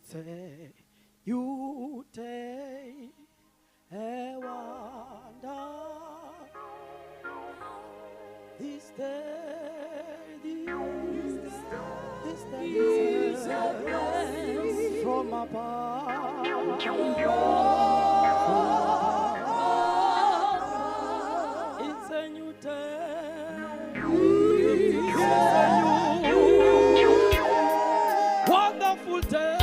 It's a new day, a wonder. This day is a blessing from above. It's a new day. It's a new wonderful day.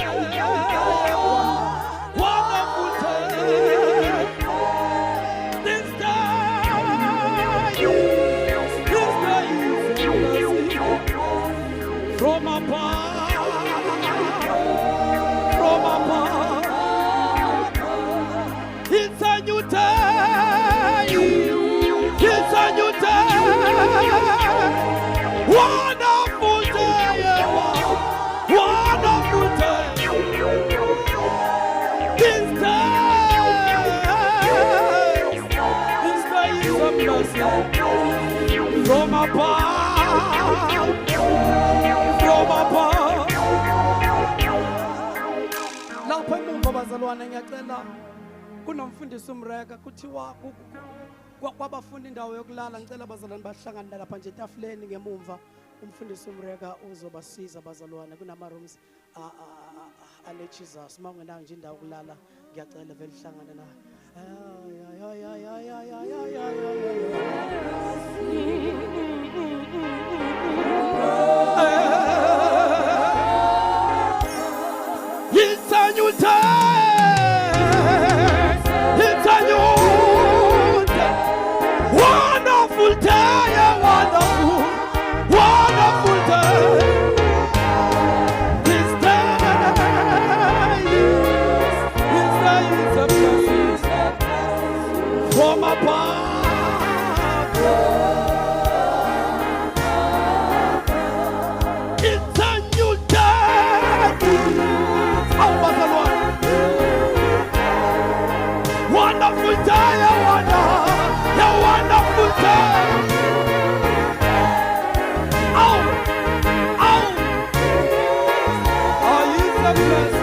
Wonderful day. This day is a blessing from above. From above. It's a new day. It's a new day. Wonderful day. Wonderful day. This day is a blessing from above. From above. Lapha emuva bazalwane ngiyacela kunomfundisi umreka kuthiwa kwabafundi indawo yokulala ngicela bazalwane bahlangane lapha nje etafuleni ngemumva umfundisi umreka uzobasiza bazalwane kunama rooms ale Jesus mawungenanga nje indawo yokulala ngiyacela vele hlangane na It's a new day. It's a new day. Wonderful day. Wonderful, wonderful day. This day is a blessing from above. It's a new day. Oh, Barcelona. Wonderful day, a wonderful day. Oh, it's a blessing.